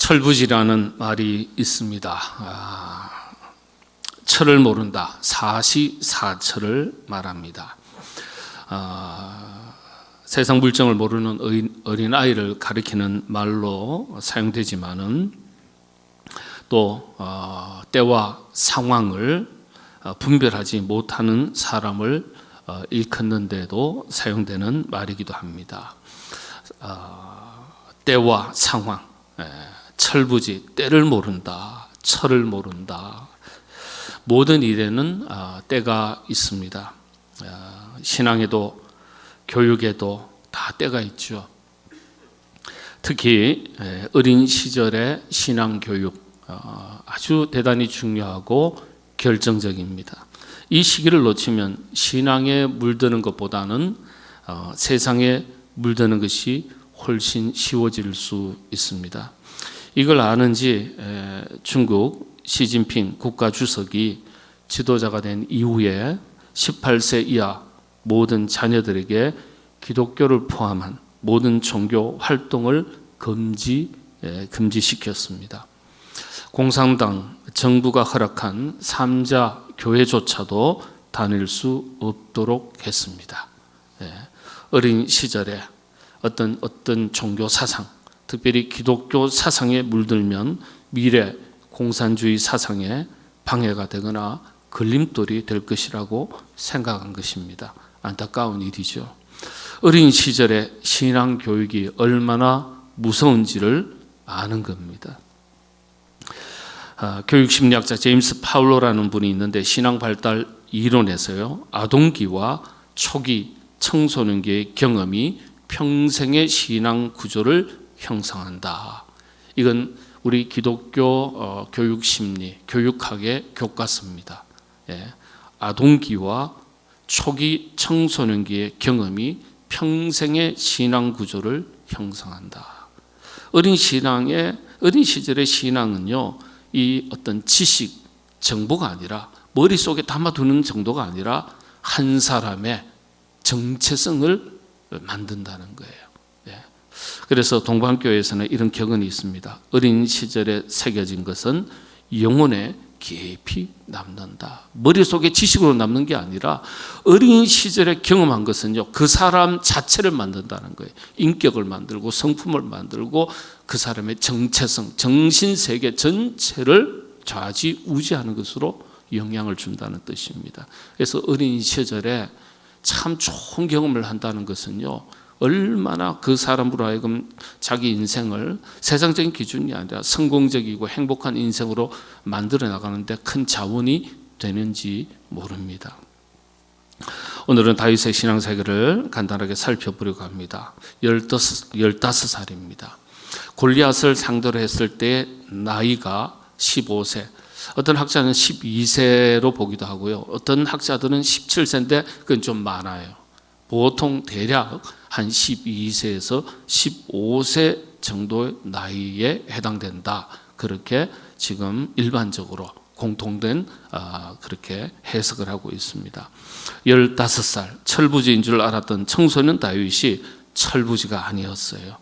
철부지라는 말이 있습니다. 철을 모른다. 사시사철을 말합니다. 세상 물정을 모르는 어린아이를 가리키는 말로 사용되지만은 또 때와 상황을 분별하지 못하는 사람을 일컫는데도 사용되는 말이기도 합니다. 때와 상황, 철부지, 때를 모른다, 철을 모른다. 모든 일에는 때가 있습니다. 신앙에도 교육에도 다 때가 있죠. 특히 어린 시절의 신앙 교육 아주 대단히 중요하고 결정적입니다. 이 시기를 놓치면 신앙에 물드는 것보다는 세상에 물드는 것이 훨씬 쉬워질 수 있습니다. 이걸 아는지 중국 시진핑 국가주석이 지도자가 된 이후에 18세 이하 모든 자녀들에게 기독교를 포함한 모든 종교 활동을 금지시켰습니다. 공산당 정부가 허락한 3자 교회조차도 다닐 수 없도록 했습니다. 어린 시절에 어떤 종교 사상, 특별히 기독교 사상에 물들면 미래 공산주의 사상에 방해가 되거나 걸림돌이 될 것이라고 생각한 것입니다. 안타까운 일이죠. 어린 시절의 신앙 교육이 얼마나 무서운지를 아는 겁니다. 교육심리학자 제임스 파울로라는 분이 있는데 신앙 발달 이론에서요, 아동기와 초기 청소년기의 경험이 평생의 신앙 구조를 형성한다. 이건 우리 기독교 교육심리, 교육학의 교과서입니다. 아동기와 초기 청소년기의 경험이 평생의 신앙 구조를 형성한다. 어린 시절의 신앙은요, 이 어떤 지식, 정보가 아니라 머릿속에 담아두는 정도가 아니라 한 사람의 정체성을 만든다는 거예요. 그래서 동방교회에서는 이런 격언이 있습니다. 어린 시절에 새겨진 것은 영혼에 깊이 남는다. 머릿속에 지식으로 남는 게 아니라 어린 시절에 경험한 것은요, 그 사람 자체를 만든다는 거예요. 인격을 만들고 성품을 만들고 그 사람의 정체성, 정신세계 전체를 좌지우지하는 것으로 영향을 준다는 뜻입니다. 그래서 어린 시절에 참 좋은 경험을 한다는 것은요, 얼마나 그 사람으로 하여금 자기 인생을 세상적인 기준이 아니라 성공적이고 행복한 인생으로 만들어 나가는데 큰 자원이 되는지 모릅니다. 오늘은 다윗의 신앙세계를 간단하게 살펴보려고 합니다. 15살입니다. 골리앗을 상대로 했을 때 나이가 15세, 어떤 학자는 12세로 보기도 하고요. 어떤 학자들은 17세인데 그건 좀 많아요. 보통 대략 한 12세에서 15세 정도의 나이에 해당된다. 그렇게 지금 일반적으로 공통된 그렇게 해석을 하고 있습니다. 15살 철부지인 줄 알았던 청소년 다윗이 철부지가 아니었어요.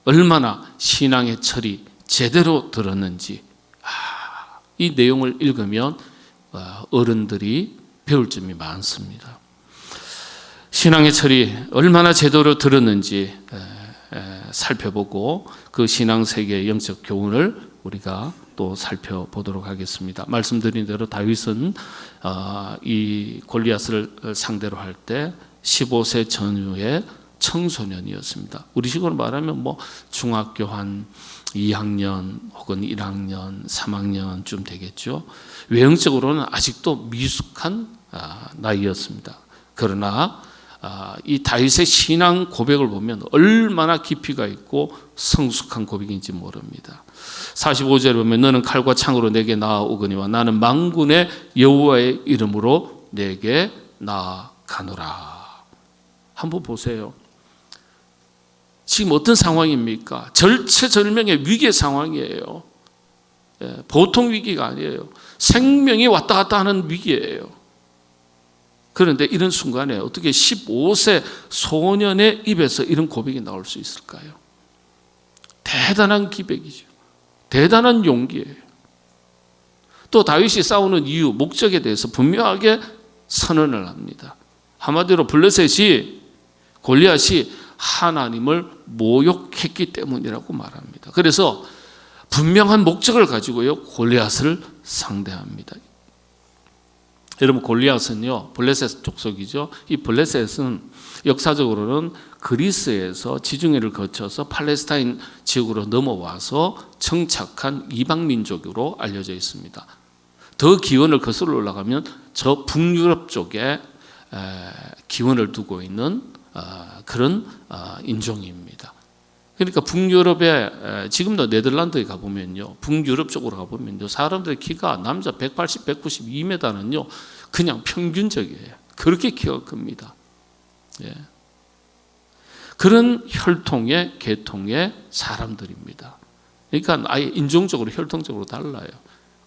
얼마나 신앙의 철이 제대로 들었는지 이 내용을 읽으면 어른들이 배울 점이 많습니다. 신앙의 철이 얼마나 제대로 들었는지 살펴보고 그 신앙 세계의 영적 교훈을 우리가 또 살펴보도록 하겠습니다. 말씀드린 대로 다윗은 이 골리앗을 상대로 할 때 15세 전후의 청소년이었습니다. 우리식으로 말하면 중학교 한 2학년 혹은 1학년, 3학년쯤 되겠죠. 외형적으로는 아직도 미숙한 나이였습니다. 그러나 이 다윗의 신앙 고백을 보면 얼마나 깊이가 있고 성숙한 고백인지 모릅니다. 45절에 보면 너는 칼과 창으로 내게 나아오거니와 나는 만군의 여호와의 이름으로 내게 나아가노라. 한번 보세요. 지금 어떤 상황입니까? 절체절명의 위기의 상황이에요. 보통 위기가 아니에요. 생명이 왔다 갔다 하는 위기예요. 그런데 이런 순간에 어떻게 15세 소년의 입에서 이런 고백이 나올 수 있을까요? 대단한 기백이죠. 대단한 용기예요. 또 다윗이 싸우는 이유, 목적에 대해서 분명하게 선언을 합니다. 한마디로 블레셋이, 골리앗이 하나님을 모욕했기 때문이라고 말합니다. 그래서 분명한 목적을 가지고요, 골리앗을 상대합니다. 여러분, 골리앗은요, 블레셋 족속이죠. 이 블레셋은 역사적으로는 그리스에서 지중해를 거쳐서 팔레스타인 지역으로 넘어와서 정착한 이방 민족으로 알려져 있습니다. 더 기원을 거슬러 올라가면 저 북유럽 쪽에 기원을 두고 있는 그런 인종입니다. 그러니까 북유럽에, 지금도 네덜란드에 가보면요, 북유럽 쪽으로 가보면요, 사람들의 키가 남자 180, 192m는요 그냥 평균적이에요. 그렇게 키가 큽니다. 예. 그런 혈통의 계통의 사람들입니다. 그러니까 아예 인종적으로 혈통적으로 달라요.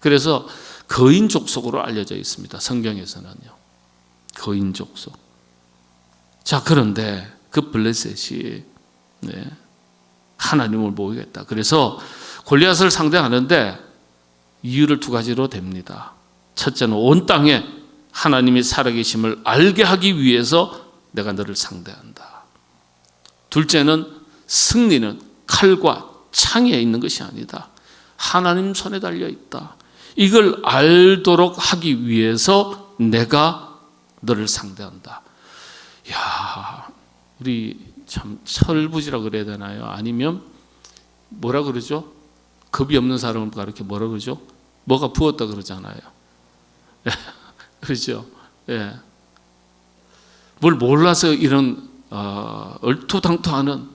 그래서 거인 족속으로 알려져 있습니다. 성경에서는요, 거인 족속. 자, 그런데 그 블레셋이 하나님을 모이겠다. 그래서 골리앗을 상대하는데 이유를 두 가지로 됩니다. 첫째는 온 땅에 하나님이 살아계심을 알게 하기 위해서 내가 너를 상대한다. 둘째는 승리는 칼과 창에 있는 것이 아니다. 하나님 손에 달려 있다. 이걸 알도록 하기 위해서 내가 너를 상대한다. 야, 우리 참 철부지라 그래야 되나요? 아니면 뭐라 그러죠? 겁이 없는 사람을 가르쳐 뭐라 그러죠? 뭐가 부었다 그러잖아요. 그렇죠? 예. 뭘 몰라서 이런 얼토당토하는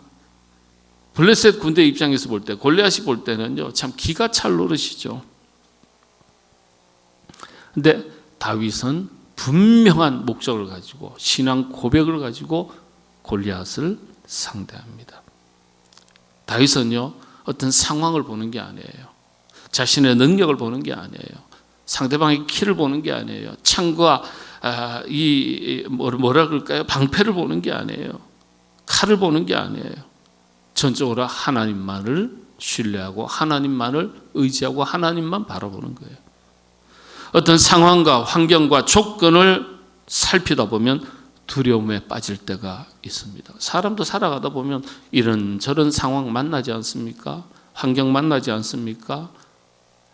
블레셋 군대 입장에서 볼 때, 골리앗이 볼 때는요, 참 기가 찰 노릇이죠. 근데 다윗은 분명한 목적을 가지고 신앙 고백을 가지고 골리앗을 상대합니다. 다윗은요, 어떤 상황을 보는 게 아니에요. 자신의 능력을 보는 게 아니에요. 상대방의 키를 보는 게 아니에요. 창과 뭐라 그럴까요? 방패를 보는 게 아니에요. 칼을 보는 게 아니에요. 전적으로 하나님만을 신뢰하고 하나님만을 의지하고 하나님만 바라보는 거예요. 어떤 상황과 환경과 조건을 살피다 보면 두려움에 빠질 때가 있습니다. 사람도 살아가다 보면 이런저런 상황 만나지 않습니까? 환경 만나지 않습니까?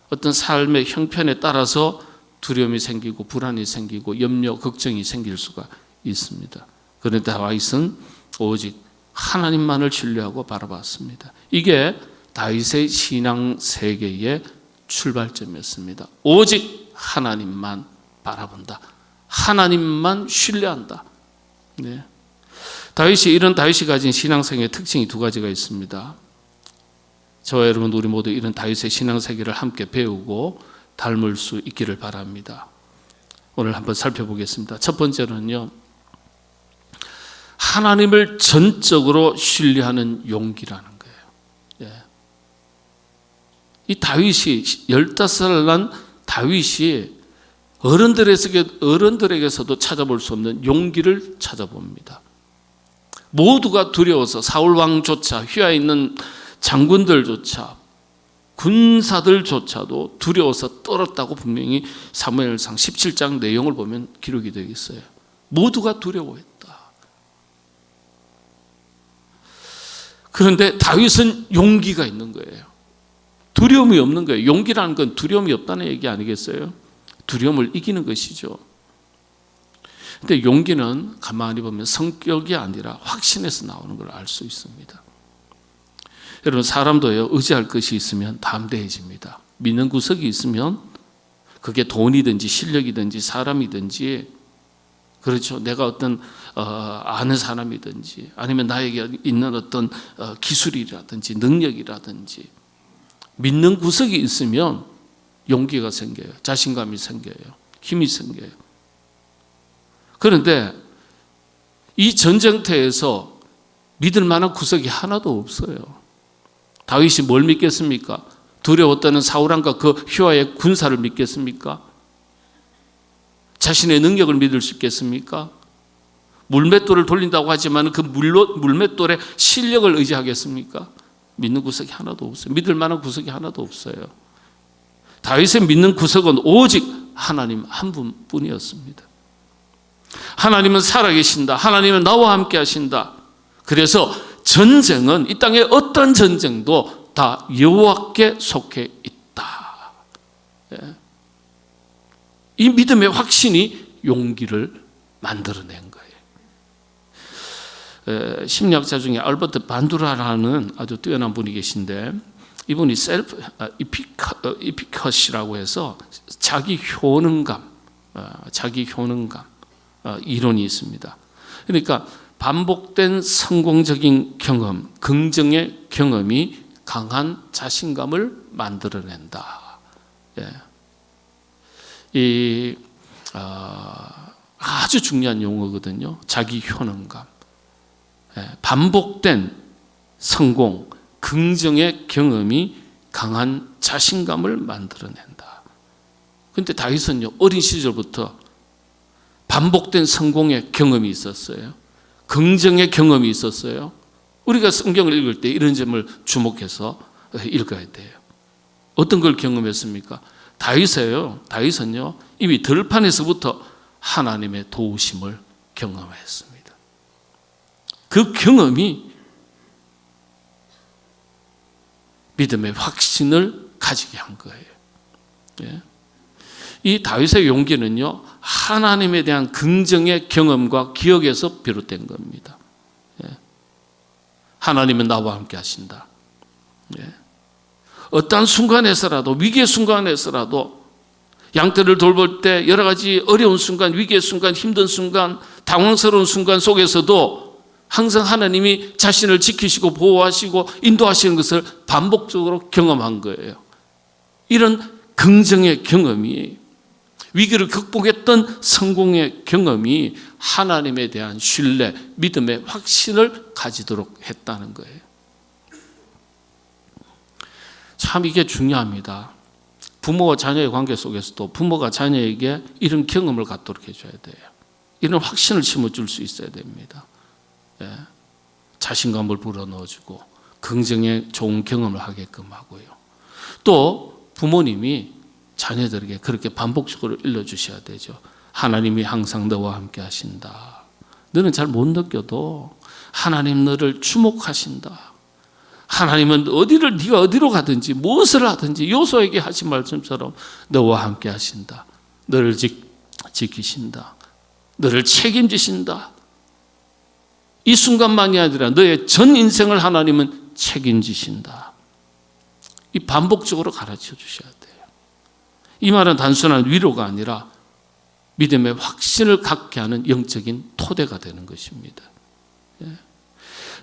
어떤 삶의 형편에 따라서 두려움이 생기고 불안이 생기고 염려, 걱정이 생길 수가 있습니다. 그런데 다윗은 오직 하나님만을 신뢰하고 바라봤습니다. 이게 다윗의 신앙 세계의 출발점이었습니다. 오직 하나님만 바라본다. 하나님만 신뢰한다. 네. 이런 다윗이 가진 신앙생의 특징이 두 가지가 있습니다. 저와 여러분 우리 모두 이런 다윗의 신앙세계를 함께 배우고 닮을 수 있기를 바랍니다. 오늘 한번 살펴보겠습니다. 첫 번째는요, 하나님을 전적으로 신뢰하는 용기라는 거예요. 예. 이 다윗이 15살 난 다윗이 어른들에게서도 찾아볼 수 없는 용기를 찾아봅니다. 모두가 두려워서 사울 왕조차, 휘하에 있는 장군들조차, 군사들조차도 두려워서 떨었다고 분명히 사무엘상 17장 내용을 보면 기록이 되어 있어요. 모두가 두려워했다. 그런데 다윗은 용기가 있는 거예요. 두려움이 없는 거예요. 용기라는 건 두려움이 없다는 얘기 아니겠어요? 두려움을 이기는 것이죠. 근데 용기는 가만히 보면 성격이 아니라 확신에서 나오는 걸 알 수 있습니다. 여러분, 사람도요, 의지할 것이 있으면 담대해집니다. 믿는 구석이 있으면 그게 돈이든지 실력이든지 사람이든지, 그렇죠, 내가 어떤 아는 사람이든지 아니면 나에게 있는 어떤 기술이라든지 능력이라든지 믿는 구석이 있으면 용기가 생겨요. 자신감이 생겨요. 힘이 생겨요. 그런데 이 전쟁터에서 믿을 만한 구석이 하나도 없어요. 다윗이 뭘 믿겠습니까? 두려웠다는 사울왕과 그 휘하의 군사를 믿겠습니까? 자신의 능력을 믿을 수 있겠습니까? 물맷돌을 돌린다고 하지만 그 물맷돌의 실력을 의지하겠습니까? 믿는 구석이 하나도 없어요. 믿을 만한 구석이 하나도 없어요. 다윗의 믿는 구석은 오직 하나님 한 분뿐이었습니다. 하나님은 살아계신다. 하나님은 나와 함께 하신다. 그래서 전쟁은, 이 땅의 어떤 전쟁도 다 여호와께 속해 있다. 이 믿음의 확신이 용기를 만들어낸 거예요. 심리학자 중에 알버트 반두라라는 아주 뛰어난 분이 계신데, 이분이 셀프 이피컷이라고 해서 자기 효능감 이론이 있습니다. 그러니까 반복된 성공적인 경험, 긍정의 경험이 강한 자신감을 만들어낸다. 이 아주 중요한 용어거든요. 자기 효능감. 반복된 성공, 긍정의 경험이 강한 자신감을 만들어낸다. 그런데 다윗은요, 어린 시절부터 반복된 성공의 경험이 있었어요. 긍정의 경험이 있었어요. 우리가 성경을 읽을 때 이런 점을 주목해서 읽어야 돼요. 어떤 걸 경험했습니까? 다윗은요, 이미 들판에서부터 하나님의 도우심을 경험했습니다. 그 경험이 믿음의 확신을 가지게 한 거예요. 이 다윗의 용기는요, 하나님에 대한 긍정의 경험과 기억에서 비롯된 겁니다. 하나님은 나와 함께 하신다. 어떠한 순간에서라도, 위기의 순간에서라도, 양떼를 돌볼 때 여러 가지 어려운 순간, 위기의 순간, 힘든 순간, 당황스러운 순간 속에서도 항상 하나님이 자신을 지키시고 보호하시고 인도하시는 것을 반복적으로 경험한 거예요. 이런 긍정의 경험이, 위기를 극복했던 성공의 경험이 하나님에 대한 신뢰, 믿음의 확신을 가지도록 했다는 거예요. 참 이게 중요합니다. 부모와 자녀의 관계 속에서도 부모가 자녀에게 이런 경험을 갖도록 해줘야 돼요. 이런 확신을 심어줄 수 있어야 됩니다. 자신감을 불어넣어주고 긍정의 좋은 경험을 하게끔 하고요. 또 부모님이 자녀들에게 그렇게 반복적으로 일러주셔야 되죠. 하나님이 항상 너와 함께 하신다. 너는 잘 못 느껴도 하나님 너를 주목하신다. 하나님은 네가 어디로 가든지 무엇을 하든지 요소에게 하신 말씀처럼 너와 함께 하신다. 너를 지키신다. 너를 책임지신다. 이 순간만이 아니라 너의 전 인생을 하나님은 책임지신다. 이 반복적으로 가르쳐 주셔야 돼요. 이 말은 단순한 위로가 아니라 믿음의 확신을 갖게 하는 영적인 토대가 되는 것입니다.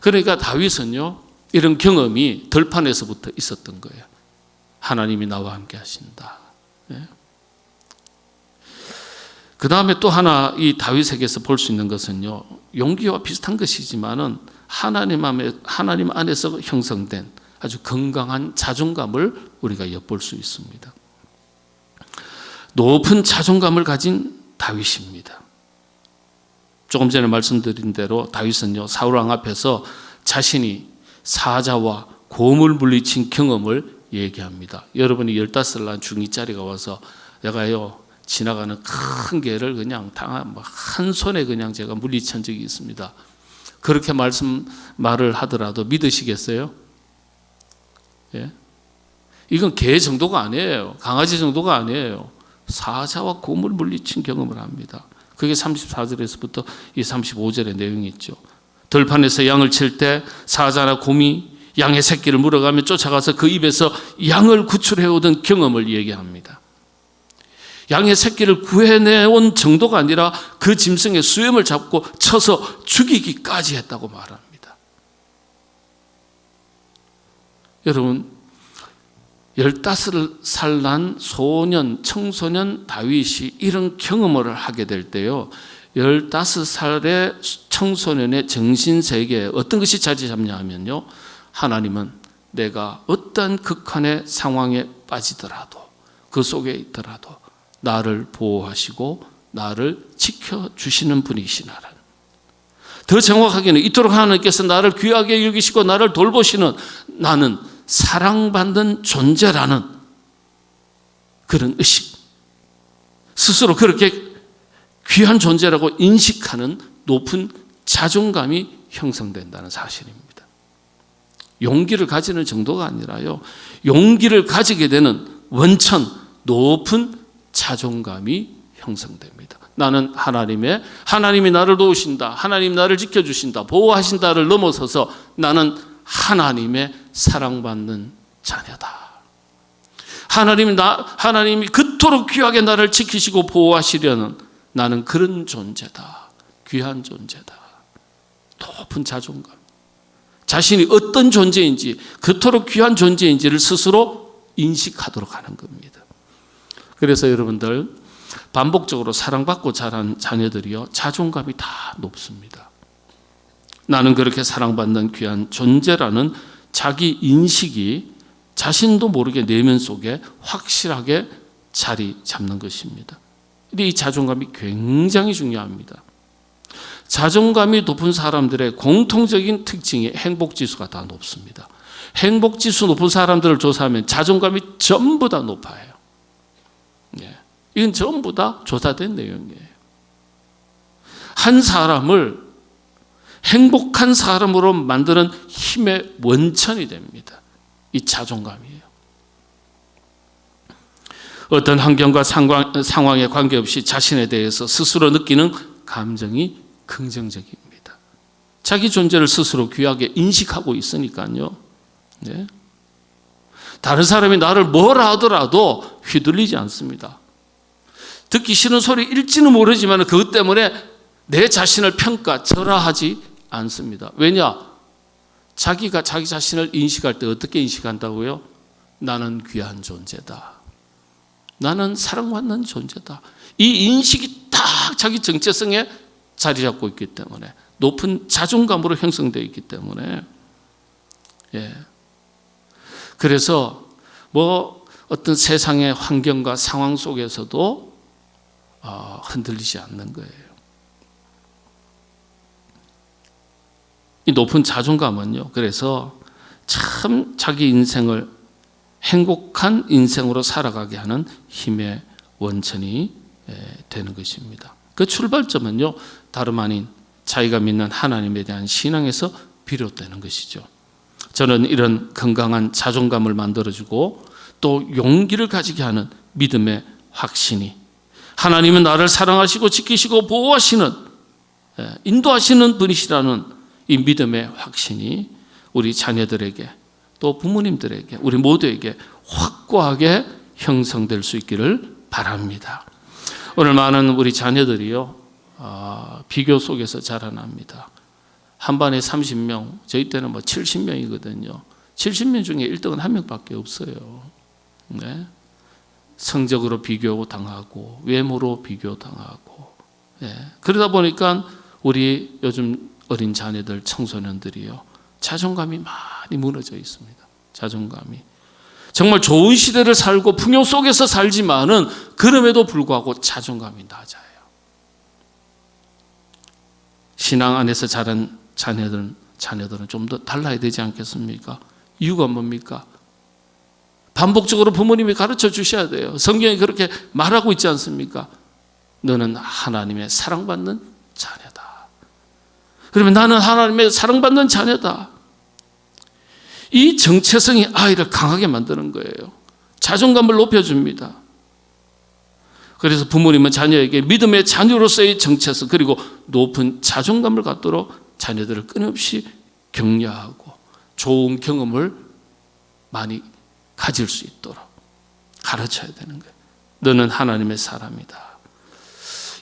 그러니까 다윗은요, 이런 경험이 들판에서부터 있었던 거예요. 하나님이 나와 함께 하신다. 그 다음에 또 하나 이 다윗에게서 볼 수 있는 것은요, 용기와 비슷한 것이지만은 하나님 안에서 형성된 아주 건강한 자존감을 우리가 엿볼 수 있습니다. 높은 자존감을 가진 다윗입니다. 조금 전에 말씀드린 대로 다윗은요, 사울 왕 앞에서 자신이 사자와 곰을 물리친 경험을 얘기합니다. 여러분이 15살 난 중2짜리가 와서 내가요, 지나가는 큰 개를 그냥 한 손에 그냥 제가 물리친 적이 있습니다. 그렇게 말을 하더라도 믿으시겠어요? 이건 개 정도가 아니에요. 강아지 정도가 아니에요. 사자와 곰을 물리친 경험을 합니다. 그게 34절에서부터 이 35절의 내용이 있죠. 들판에서 양을 칠 때 사자나 곰이 양의 새끼를 물어가며 쫓아가서 그 입에서 양을 구출해오던 경험을 얘기합니다. 양의 새끼를 구해내온 정도가 아니라 그 짐승의 수염을 잡고 쳐서 죽이기까지 했다고 말합니다. 여러분, 15살 난 청소년 다윗이 이런 경험을 하게 될 때요, 15살의 청소년의 정신세계에 어떤 것이 자리 잡냐 하면요, 하나님은 내가 어떤 극한의 상황에 빠지더라도, 그 속에 있더라도 나를 보호하시고 나를 지켜주시는 분이시라는, 더 정확하게는 이토록 하나님께서 나를 귀하게 여기시고 나를 돌보시는 나는 사랑받는 존재라는 그런 의식, 스스로 그렇게 귀한 존재라고 인식하는 높은 자존감이 형성된다는 사실입니다. 용기를 가지는 정도가 아니라요, 용기를 가지게 되는 원천, 높은 자존감이 형성됩니다. 나는 하나님이 나를 도우신다, 하나님이 나를 지켜주신다, 보호하신다를 넘어서서 나는 하나님의 사랑받는 자녀다. 하나님이 그토록 귀하게 나를 지키시고 보호하시려는 나는 그런 존재다. 귀한 존재다. 높은 자존감. 자신이 어떤 존재인지, 그토록 귀한 존재인지를 스스로 인식하도록 하는 겁니다. 그래서 여러분들, 반복적으로 사랑받고 자란 자녀들이요, 자존감이 다 높습니다. 나는 그렇게 사랑받는 귀한 존재라는 자기 인식이 자신도 모르게 내면 속에 확실하게 자리 잡는 것입니다. 근데 이 자존감이 굉장히 중요합니다. 자존감이 높은 사람들의 공통적인 특징이 행복지수가 다 높습니다. 행복지수 높은 사람들을 조사하면 자존감이 전부 다 높아요. 이건 전부 다 조사된 내용이에요. 한 사람을 행복한 사람으로 만드는 힘의 원천이 됩니다. 이 자존감이에요. 어떤 환경과 상황에 관계없이 자신에 대해서 스스로 느끼는 감정이 긍정적입니다. 자기 존재를 스스로 귀하게 인식하고 있으니까요. 네. 다른 사람이 나를 뭐라 하더라도 휘둘리지 않습니다. 듣기 싫은 소리일지는 모르지만 그것 때문에 내 자신을 평가절하하지 않습니다. 왜냐? 자기가 자기 자신을 인식할 때 어떻게 인식한다고요? 나는 귀한 존재다. 나는 사랑받는 존재다. 이 인식이 딱 자기 정체성에 자리 잡고 있기 때문에, 높은 자존감으로 형성되어 있기 때문에, 그래서 어떤 세상의 환경과 상황 속에서도 흔들리지 않는 거예요. 이 높은 자존감은요, 그래서 참 자기 인생을 행복한 인생으로 살아가게 하는 힘의 원천이 되는 것입니다. 그 출발점은요, 다름 아닌 자기가 믿는 하나님에 대한 신앙에서 비롯되는 것이죠. 저는 이런 건강한 자존감을 만들어주고 또 용기를 가지게 하는 믿음의 확신이, 하나님은 나를 사랑하시고 지키시고 보호하시는, 인도하시는 분이시라는 이 믿음의 확신이 우리 자녀들에게, 또 부모님들에게, 우리 모두에게 확고하게 형성될 수 있기를 바랍니다. 오늘 많은 우리 자녀들이요, 비교 속에서 자라납니다. 한 반에 30명, 저희 때는 70명이거든요. 70명 중에 1등은 한 명밖에 없어요. 네. 성적으로 비교당하고 외모로 비교당하고, 그러다 보니까 우리 요즘 어린 자녀들, 청소년들이요, 자존감이 많이 무너져 있습니다. 자존감이. 정말 좋은 시대를 살고 풍요 속에서 살지만은 그럼에도 불구하고 자존감이 낮아요. 신앙 안에서 자란 자녀들은 좀 더 달라야 되지 않겠습니까? 이유가 뭡니까? 반복적으로 부모님이 가르쳐 주셔야 돼요. 성경이 그렇게 말하고 있지 않습니까? 너는 하나님의 사랑받는 자녀다. 그러면 나는 하나님의 사랑받는 자녀다. 이 정체성이 아이를 강하게 만드는 거예요. 자존감을 높여줍니다. 그래서 부모님은 자녀에게 믿음의 자녀로서의 정체성, 그리고 높은 자존감을 갖도록 자녀들을 끊임없이 격려하고 좋은 경험을 많이 가질 수 있도록 가르쳐야 되는 거예요. 너는 하나님의 사람이다.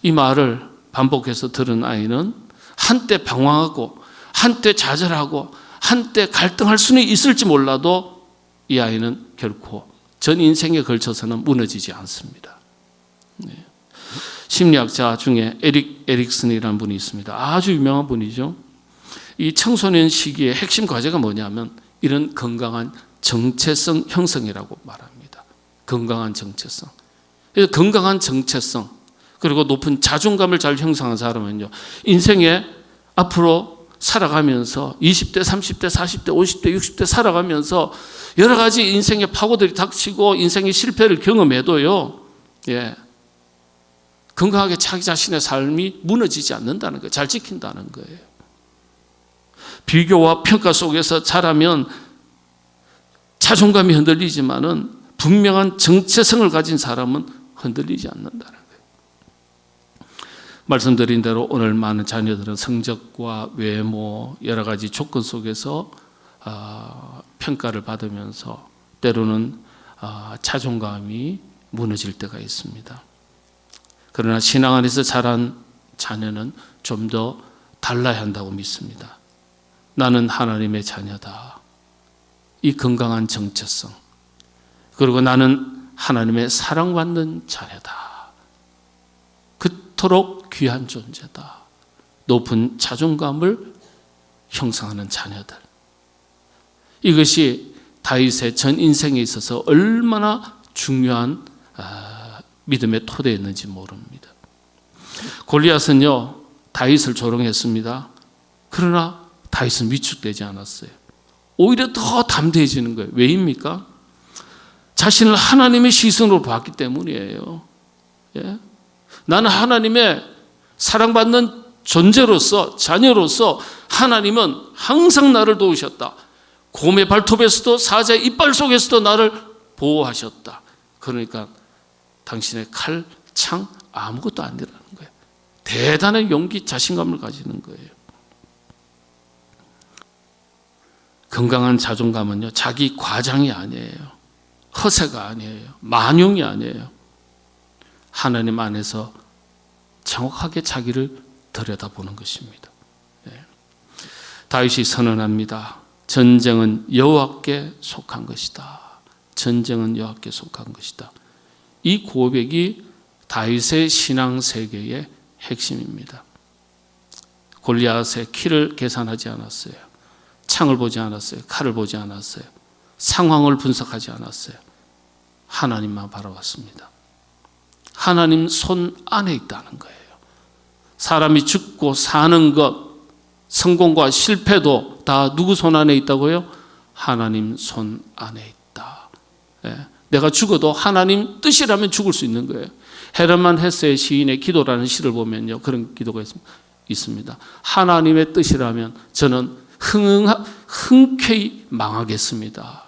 이 말을 반복해서 들은 아이는 한때 방황하고 한때 좌절하고 한때 갈등할 수는 있을지 몰라도 이 아이는 결코 전 인생에 걸쳐서는 무너지지 않습니다. 심리학자 중에 에릭슨이라는 분이 있습니다. 아주 유명한 분이죠. 이 청소년 시기의 핵심 과제가 뭐냐면 이런 건강한 정체성 형성이라고 말합니다. 건강한 정체성. 그래서 건강한 정체성, 그리고 높은 자존감을 잘 형성한 사람은요, 인생에 앞으로 살아가면서 20대, 30대, 40대, 50대, 60대 살아가면서 여러 가지 인생의 파고들이 닥치고 인생의 실패를 경험해도요, 건강하게 자기 자신의 삶이 무너지지 않는다는 거예요. 잘 지킨다는 거예요. 비교와 평가 속에서 자라면 자존감이 흔들리지만은 분명한 정체성을 가진 사람은 흔들리지 않는다는 거예요. 말씀드린 대로 오늘 많은 자녀들은 성적과 외모 여러 가지 조건 속에서 평가를 받으면서 때로는 자존감이 무너질 때가 있습니다. 그러나 신앙 안에서 자란 자녀는 좀 더 달라야 한다고 믿습니다. 나는 하나님의 자녀다. 이 건강한 정체성. 그리고 나는 하나님의 사랑받는 자녀다. 그토록 귀한 존재다. 높은 자존감을 형성하는 자녀들. 이것이 다윗의 전 인생에 있어서 얼마나 중요한 믿음의 토대였는지 모릅니다. 골리앗은요, 다윗을 조롱했습니다. 그러나 다윗은 위축되지 않았어요. 오히려 더 담대해지는 거예요. 왜입니까? 자신을 하나님의 시선으로 봤기 때문이에요. 나는 하나님의 사랑받는 존재로서, 자녀로서 하나님은 항상 나를 도우셨다. 곰의 발톱에서도 사자의 이빨 속에서도 나를 보호하셨다. 그러니까 당신의 칼, 창 아무것도 아니라는 거예요. 대단한 용기, 자신감을 가지는 거예요. 건강한 자존감은요, 자기 과장이 아니에요. 허세가 아니에요. 만용이 아니에요. 하나님 안에서 정확하게 자기를 들여다보는 것입니다. 다윗이 선언합니다. 전쟁은 여호와께 속한 것이다. 전쟁은 여호와께 속한 것이다. 이 고백이 다윗의 신앙 세계의 핵심입니다. 골리앗의 키를 계산하지 않았어요. 창을 보지 않았어요. 칼을 보지 않았어요. 상황을 분석하지 않았어요. 하나님만 바라봤습니다. 하나님 손 안에 있다는 거예요. 사람이 죽고 사는 것, 성공과 실패도 다 누구 손 안에 있다고요? 하나님 손 안에 있다. 내가 죽어도 하나님 뜻이라면 죽을 수 있는 거예요. 헤르만 헤세의 시인의 기도라는 시를 보면요, 그런 기도가 있습니다. 하나님의 뜻이라면 저는 흔쾌히 망하겠습니다.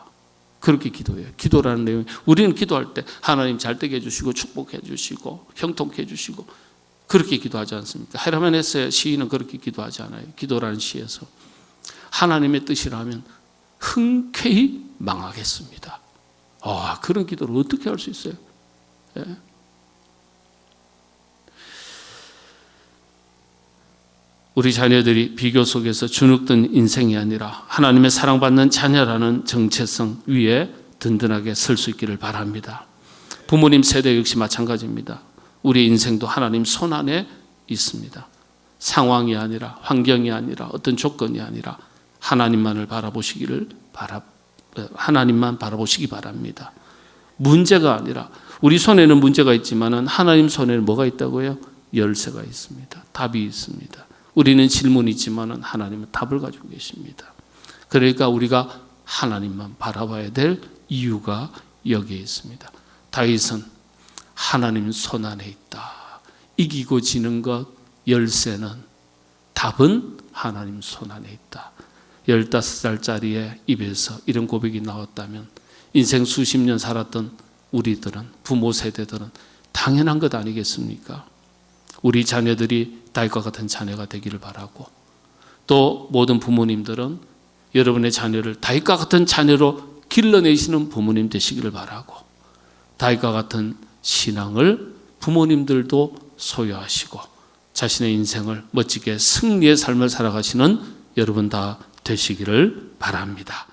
그렇게 기도해요. 기도라는 내용이, 우리는 기도할 때 하나님 잘되게 해주시고 축복해 주시고 형통케 해주시고 그렇게 기도하지 않습니까? 헤르만 헤세 시인은 그렇게 기도하지 않아요. 기도라는 시에서 하나님의 뜻이라면 흔쾌히 망하겠습니다. 그런 기도를 어떻게 할 수 있어요? 우리 자녀들이 비교 속에서 주눅든 인생이 아니라 하나님의 사랑받는 자녀라는 정체성 위에 든든하게 설 수 있기를 바랍니다. 부모님 세대 역시 마찬가지입니다. 우리 인생도 하나님 손 안에 있습니다. 상황이 아니라, 환경이 아니라, 어떤 조건이 아니라 하나님만 바라보시기 바랍니다. 문제가 아니라, 우리 손에는 문제가 있지만 하나님 손에는 뭐가 있다고요? 열쇠가 있습니다. 답이 있습니다. 우리는 질문이 있지만 하나님은 답을 가지고 계십니다. 그러니까 우리가 하나님만 바라봐야 될 이유가 여기에 있습니다. 다윗은 하나님 손 안에 있다. 이기고 지는 것, 열쇠는, 답은 하나님 손 안에 있다. 15살짜리의 입에서 이런 고백이 나왔다면 인생 수십 년 살았던 우리들은, 부모 세대들은 당연한 것 아니겠습니까? 우리 자녀들이 다윗과 같은 자녀가 되기를 바라고, 또 모든 부모님들은 여러분의 자녀를 다윗과 같은 자녀로 길러내시는 부모님 되시기를 바라고, 다윗과 같은 신앙을 부모님들도 소유하시고 자신의 인생을 멋지게 승리의 삶을 살아가시는 여러분 다 되시기를 바랍니다.